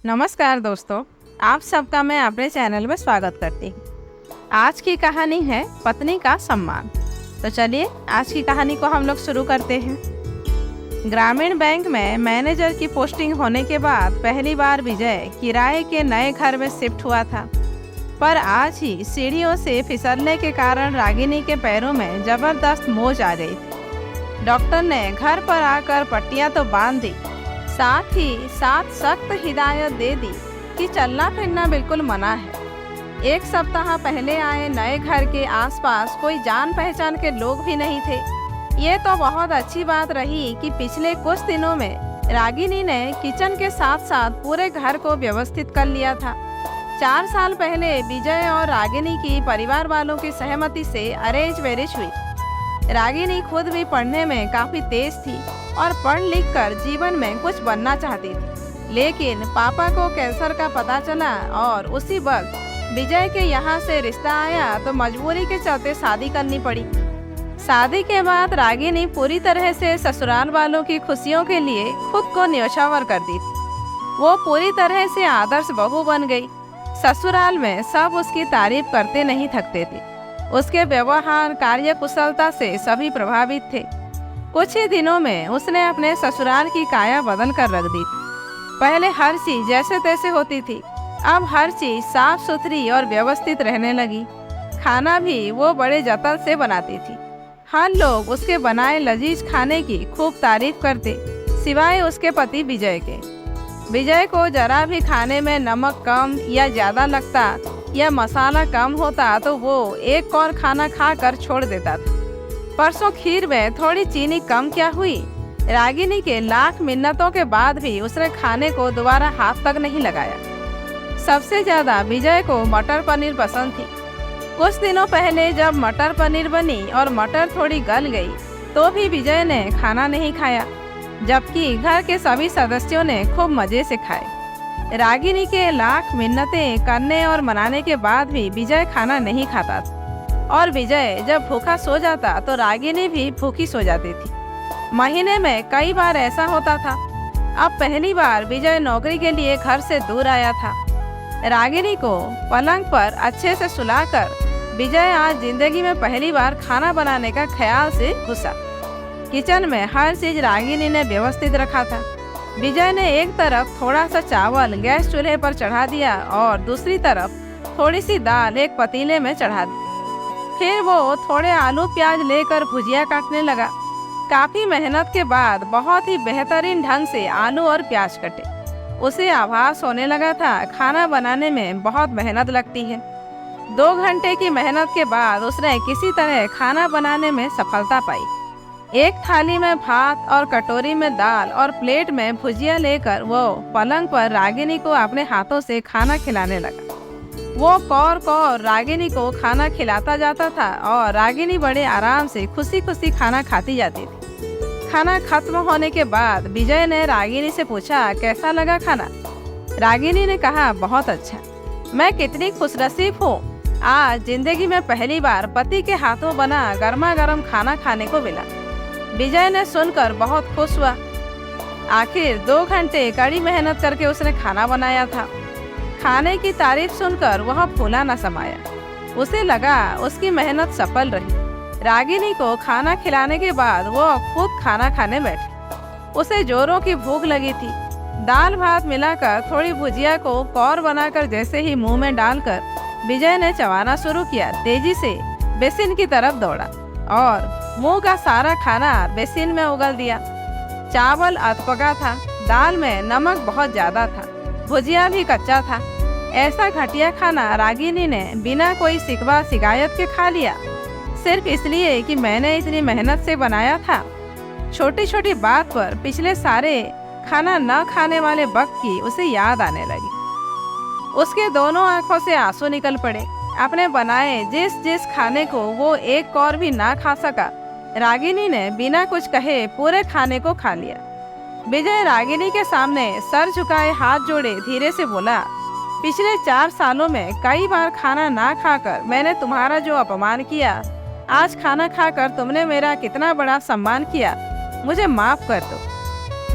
नमस्कार दोस्तों, आप सबका मैं अपने चैनल में स्वागत करती हूँ। आज की कहानी है पत्नी का सम्मान। तो चलिए आज की कहानी को हम लोग शुरू करते हैं। ग्रामीण बैंक में मैनेजर की पोस्टिंग होने के बाद पहली बार विजय किराए के नए घर में शिफ्ट हुआ था। पर आज ही सीढ़ियों से फिसलने के कारण रागिनी के पैरों में जबरदस्त मोच आ गई। डॉक्टर ने घर पर आकर पट्टियां तो बांध दी, साथ ही साथ सख्त हिदायत दे दी कि चलना फिरना बिल्कुल मना है। एक सप्ताह पहले आए नए घर के आसपास कोई जान पहचान के लोग भी नहीं थे। ये तो बहुत अच्छी बात रही कि पिछले कुछ दिनों में रागिनी ने किचन के साथ साथ पूरे घर को व्यवस्थित कर लिया था। 4 साल पहले विजय और रागिनी की परिवार वालों की सहमति से अरेंज मैरिज हुई। रागिनी खुद भी पढ़ने में काफ़ी तेज थी और पढ़ लिख कर जीवन में कुछ बनना चाहती थी, लेकिन पापा को कैंसर का पता चला और उसी वक्त विजय के यहाँ से रिश्ता आया तो मजबूरी के चलते शादी करनी पड़ी। शादी के बाद रागिनी पूरी तरह से ससुराल वालों की खुशियों के लिए खुद को न्योछावर कर दी थी। वो पूरी तरह से आदर्श बहू बन गई। ससुराल में सब उसकी तारीफ करते नहीं थकते थे। उसके व्यवहार कार्य कुशलता से सभी प्रभावित थे। कुछ ही दिनों में उसने अपने ससुराल की काया बदल कर रख दी थी। पहले हर चीज जैसे तैसे होती थी, अब हर चीज साफ सुथरी और व्यवस्थित रहने लगी। खाना भी वो बड़े जतन से बनाती थी। हर लोग उसके बनाए लजीज खाने की खूब तारीफ करते, सिवाय उसके पति विजय के। विजय को जरा भी खाने में नमक कम या ज़्यादा लगता या मसाला कम होता तो वो एक और खाना खाकर छोड़ देता था। परसों खीर में थोड़ी चीनी कम क्या हुई, रागिनी के लाख मिन्नतों के बाद भी उसने खाने को दोबारा हाथ तक नहीं लगाया। सबसे ज़्यादा विजय को मटर पनीर पसंद थी। कुछ दिनों पहले जब मटर पनीर बनी और मटर थोड़ी गल गई तो भी विजय ने खाना नहीं खाया, जबकि घर के सभी सदस्यों ने खूब मज़े से खाए। रागिनी के लाख मिन्नतें करने और मनाने के बाद भी विजय खाना नहीं खाता था, और विजय जब भूखा सो जाता तो रागिनी भी भूखी सो जाती थी। महीने में कई बार ऐसा होता था। अब पहली बार विजय नौकरी के लिए घर से दूर आया था। रागिनी को पलंग पर अच्छे से सुलाकर विजय आज जिंदगी में पहली बार खाना बनाने का ख्याल से घुसा। किचन में हर चीज रागिनी ने व्यवस्थित रखा था। विजय ने एक तरफ थोड़ा सा चावल गैस चूल्हे पर चढ़ा दिया और दूसरी तरफ थोड़ी सी दाल एक पतीले में चढ़ा दी। फिर वो थोड़े आलू प्याज लेकर भुजिया काटने लगा। काफ़ी मेहनत के बाद बहुत ही बेहतरीन ढंग से आलू और प्याज कटे। उसे आभास होने लगा था खाना बनाने में बहुत मेहनत लगती है। 2 घंटे की मेहनत के बाद उसने किसी तरह खाना बनाने में सफलता पाई। एक थाली में भात और कटोरी में दाल और प्लेट में भुजिया लेकर वो पलंग पर रागिनी को अपने हाथों से खाना खिलाने लगा। वो कौर कौर रागिनी को खाना खिलाता जाता था और रागिनी बड़े आराम से खुशी खुशी खाना खाती जाती थी। खाना खत्म होने के बाद विजय ने रागिनी से पूछा, कैसा लगा खाना? रागिनी ने कहा, बहुत अच्छा। मैं कितनी खुशनसीब हूँ, आज जिंदगी में पहली बार पति के हाथों बना गर्मा गर्म खाना खाने को मिला। विजय ने सुनकर बहुत खुश हुआ। आखिर 2 घंटे कड़ी मेहनत करके उसने खाना बनाया था। खाने की तारीफ सुनकर वह फूला न समाया। उसे लगा उसकी मेहनत सफल रही। रागिनी को खाना खिलाने के बाद वो खुद खाना खाने बैठी। उसे जोरों की भूख लगी थी। दाल भात मिलाकर थोड़ी भुजिया को कौर बनाकर जैसे ही मुंह में डालकर विजय ने चबाना शुरू किया, तेजी से बेसिन की तरफ दौड़ा और मुंह का सारा खाना बेसिन में उगल दिया। चावल अधपका था, दाल में नमक बहुत ज़्यादा था, भुजिया भी कच्चा था। ऐसा घटिया खाना रागिनी ने बिना कोई शिकवा शिकायत के खा लिया, सिर्फ इसलिए कि मैंने इतनी मेहनत से बनाया था। छोटी छोटी बात पर पिछले सारे खाना न खाने वाले वक्त की उसे याद आने लगी। उसके दोनों आंखों से आंसू निकल पड़े। अपने बनाए जिस जिस खाने को वो एक कौर भी ना खा सका, रागिनी ने बिना कुछ कहे पूरे खाने को खा लिया। विजय रागिनी के सामने सर झुकाए हाथ जोड़े धीरे से बोला, पिछले 4 सालों में कई बार खाना ना खाकर मैंने तुम्हारा जो अपमान किया, आज खाना खाकर तुमने मेरा कितना बड़ा सम्मान किया, मुझे माफ कर दो।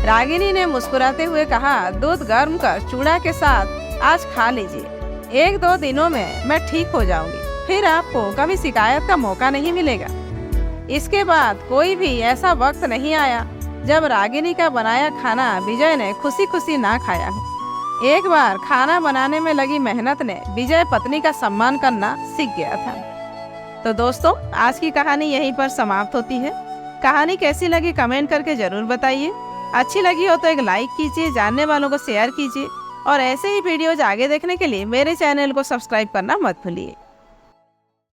रागिनी ने मुस्कुराते हुए कहा, दूध गर्म कर चूड़ा के साथ आज खा लीजिए। 1-2 दिनों में मैं ठीक हो जाऊंगी, फिर आपको कभी शिकायत का मौका नहीं मिलेगा। इसके बाद कोई भी ऐसा वक्त नहीं आया जब रागिनी का बनाया खाना विजय ने खुशी खुशी ना खाया हो। एक बार खाना बनाने में लगी मेहनत ने विजय पत्नी का सम्मान करना सीख गया था। तो दोस्तों, आज की कहानी यहीं पर समाप्त होती है। कहानी कैसी लगी कमेंट करके ज़रूर बताइए। अच्छी लगी हो तो एक लाइक कीजिए, जानने वालों को शेयर कीजिए और ऐसे ही वीडियोज आगे देखने के लिए मेरे चैनल को सब्सक्राइब करना मत भूलिए।